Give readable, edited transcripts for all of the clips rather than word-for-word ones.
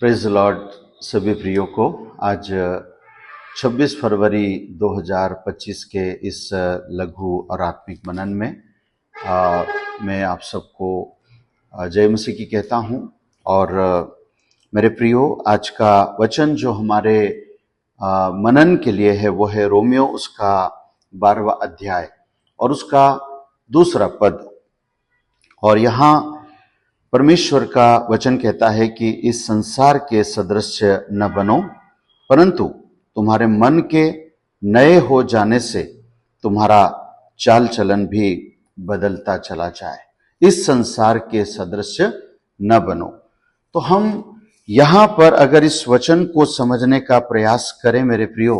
Praise Lord. सभी प्रियो को आज 26 फरवरी 2025 के इस लघु और आत्मिक मनन में मैं आप सबको जय मसीह की कहता हूं। और मेरे प्रियो, आज का वचन जो हमारे मनन के लिए है वो है रोमियो उसका 12वां अध्याय और उसका 2 पद। और यहाँ परमेश्वर का वचन कहता है कि इस संसार के सदृश न बनो, परंतु तुम्हारे मन के नए हो जाने से तुम्हारा चाल चलन भी बदलता चला जाए। इस संसार के सदृश न बनो। तो हम यहां पर अगर इस वचन को समझने का प्रयास करें मेरे प्रियो,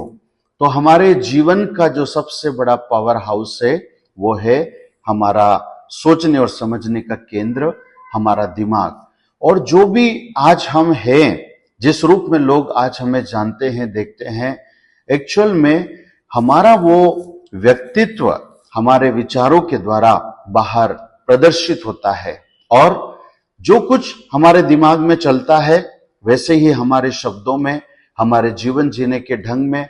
तो हमारे जीवन का जो सबसे बड़ा पावर हाउस है वो है हमारा सोचने और समझने का केंद्र, हमारा दिमाग। और जो भी आज हम हैं, जिस रूप में लोग आज हमें जानते हैं, देखते हैं, एक्चुअल में हमारा वो व्यक्तित्व हमारे विचारों के द्वारा बाहर प्रदर्शित होता है। और जो कुछ हमारे दिमाग में चलता है वैसे ही हमारे शब्दों में, हमारे जीवन जीने के ढंग में,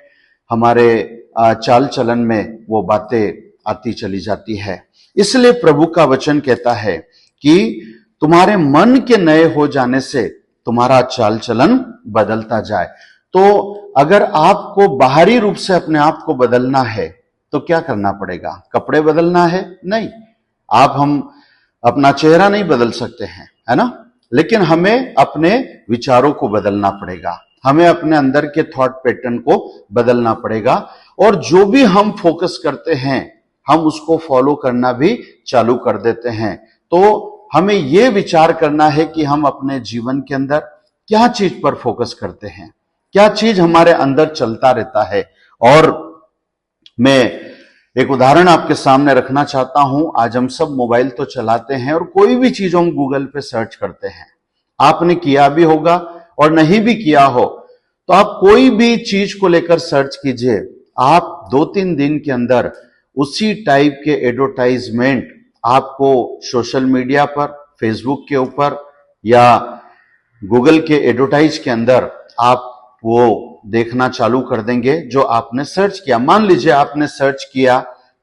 हमारे चाल चलन में वो बातें आती चली जाती है। इसलिए प्रभु का वचन कहता है कि तुम्हारे मन के नए हो जाने से तुम्हारा चाल चलन बदलता जाए। तो अगर आपको बाहरी रूप से अपने आप को बदलना है तो क्या करना पड़ेगा? कपड़े बदलना है? नहीं। हम अपना चेहरा नहीं बदल सकते हैं, है ना? लेकिन हमें अपने विचारों को बदलना पड़ेगा, हमें अपने अंदर के थॉट पैटर्न को बदलना पड़ेगा। और जो भी हम फोकस करते हैं हम उसको फॉलो करना भी चालू कर देते हैं। तो हमें यह विचार करना है कि हम अपने जीवन के अंदर क्या चीज पर फोकस करते हैं, क्या चीज हमारे अंदर चलता रहता है। और मैं एक उदाहरण आपके सामने रखना चाहता हूं। आज हम सब मोबाइल तो चलाते हैं और कोई भी चीज हम गूगल पे सर्च करते हैं। आपने किया भी होगा और नहीं भी किया हो तो आप कोई भी चीज को लेकर सर्च कीजिए, आप 2-3 दिन के अंदर उसी टाइप के एडवर्टाइजमेंट आपको सोशल मीडिया पर, फेसबुक के ऊपर या गूगल के एडवर्टाइज के अंदर आप वो देखना चालू कर देंगे जो आपने सर्च किया। मान लीजिए आपने सर्च किया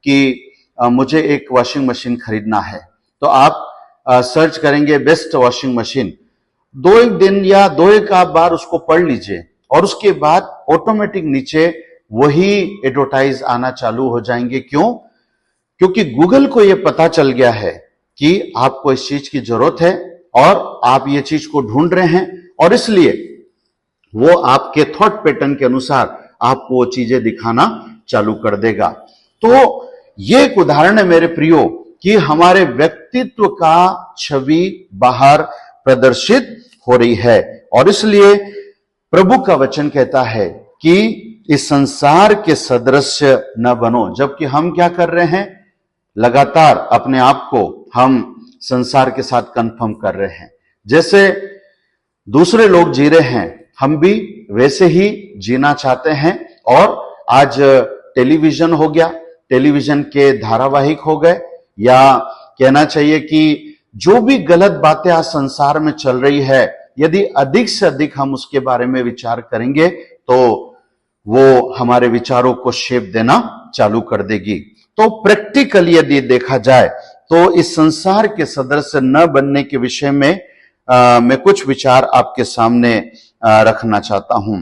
कि मुझे एक वॉशिंग मशीन खरीदना है, तो आप सर्च करेंगे बेस्ट वॉशिंग मशीन। 2-1 दिन या 2-1 आप बार उसको पढ़ लीजिए और उसके बाद ऑटोमेटिक नीचे वही एडवर्टाइज आना चालू हो जाएंगे। क्यों? क्योंकि गूगल को यह पता चल गया है कि आपको इस चीज की जरूरत है और आप ये चीज को ढूंढ रहे हैं, और इसलिए वो आपके थॉट पैटर्न के अनुसार आपको वो चीजें दिखाना चालू कर देगा। तो ये एक उदाहरण है मेरे प्रियो कि हमारे व्यक्तित्व का छवि बाहर प्रदर्शित हो रही है। और इसलिए प्रभु का वचन कहता है कि इस संसार के सदृश्य न बनो। जबकि हम क्या कर रहे हैं? लगातार अपने आप को हम संसार के साथ कंफर्म कर रहे हैं। जैसे दूसरे लोग जी रहे हैं हम भी वैसे ही जीना चाहते हैं। और आज टेलीविजन हो गया, टेलीविजन के धारावाहिक हो गए, या कहना चाहिए कि जो भी गलत बातें आज संसार में चल रही है, यदि अधिक से अधिक हम उसके बारे में विचार करेंगे तो वो हमारे विचारों को शेप देना चालू कर देगी। तो प्रैक्टिकली यदि देखा जाए तो इस संसार के सदस्य न बनने के विषय में मैं कुछ विचार आपके सामने रखना चाहता हूं।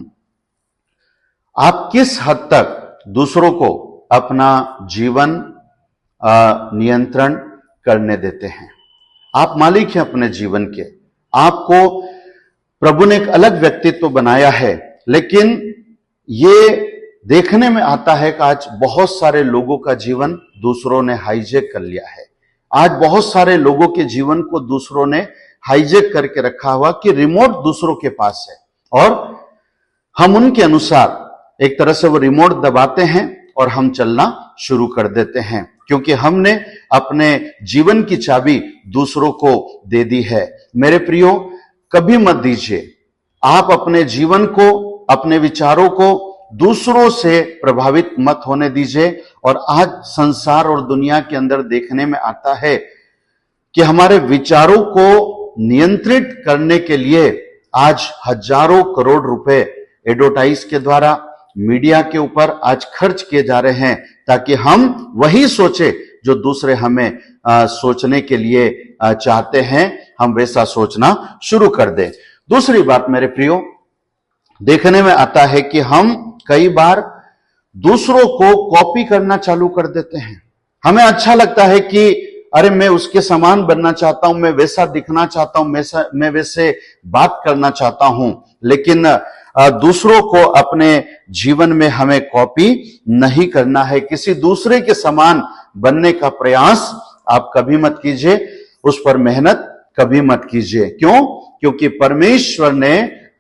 आप किस हद तक दूसरों को अपना जीवन नियंत्रण करने देते हैं? आप मालिक हैं अपने जीवन के। आपको प्रभु ने एक अलग व्यक्तित्व बनाया है, लेकिन ये देखने में आता है कि आज बहुत सारे लोगों का जीवन दूसरों ने हाईजैक कर लिया है। आज बहुत सारे लोगों के जीवन को दूसरों ने हाईजैक करके रखा हुआ कि रिमोट दूसरों के पास है और हम उनके अनुसार एक तरह से वो रिमोट दबाते हैं और हम चलना शुरू कर देते हैं, क्योंकि हमने अपने जीवन की चाबी दूसरों को दे दी है। मेरे प्रियो, कभी मत दीजिए। आप अपने जीवन को, अपने विचारों को दूसरों से प्रभावित मत होने दीजिए। और आज संसार और दुनिया के अंदर देखने में आता है कि हमारे विचारों को नियंत्रित करने के लिए आज हजारों करोड़ रुपए एडवर्टाइज के द्वारा मीडिया के ऊपर आज खर्च किए जा रहे हैं ताकि हम वही सोचे जो दूसरे हमें सोचने के लिए चाहते हैं, हम वैसा सोचना शुरू कर दें। दूसरी बात मेरे प्रियो, देखने में आता है कि हम कई बार दूसरों को कॉपी करना चालू कर देते हैं। हमें अच्छा लगता है कि अरे मैं उसके समान बनना चाहता हूं, मैं वैसा दिखना चाहता हूं, मैं वैसे बात करना चाहता हूं, लेकिन दूसरों को अपने जीवन में हमें कॉपी नहीं करना है। किसी दूसरे के समान बनने का प्रयास आप कभी मत कीजिए, उस पर मेहनत कभी मत कीजिए। क्यों? क्योंकि परमेश्वर ने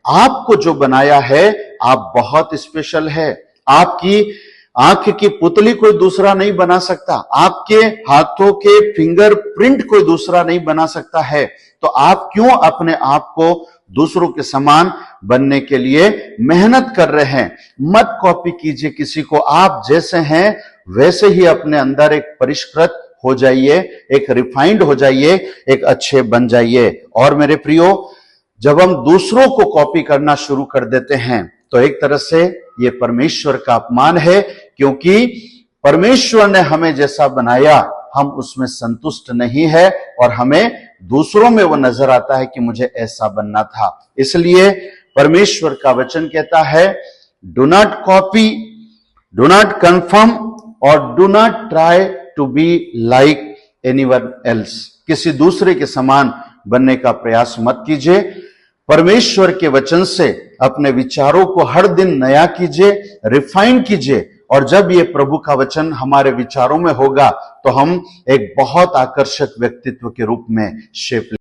आपको जो बनाया है, आप बहुत स्पेशल है। आपकी आंख की पुतली कोई दूसरा नहीं बना सकता, आपके हाथों के फिंगरप्रिंट कोई दूसरा नहीं बना सकता है। तो आप क्यों अपने आप को दूसरों के समान बनने के लिए मेहनत कर रहे हैं? मत कॉपी कीजिए किसी को, आप जैसे हैं वैसे ही अपने अंदर एक परिष्कृत हो जाइए, एक रिफाइंड हो जाइए, एक अच्छे बन जाइए। और मेरे प्रियो, जब हम दूसरों को कॉपी करना शुरू कर देते हैं तो एक तरह से ये परमेश्वर का अपमान है, क्योंकि परमेश्वर ने हमें जैसा बनाया हम उसमें संतुष्ट नहीं है और हमें दूसरों में वो नजर आता है कि मुझे ऐसा बनना था। इसलिए परमेश्वर का वचन कहता है, do not copy, do not conform और do not try to be like anyone else. किसी दूसरे के समान बनने का प्रयास मत कीजिए। परमेश्वर के वचन से अपने विचारों को हर दिन नया कीजिए, रिफाइन कीजिए, और जब ये प्रभु का वचन हमारे विचारों में होगा तो हम एक बहुत आकर्षक व्यक्तित्व के रूप में शेप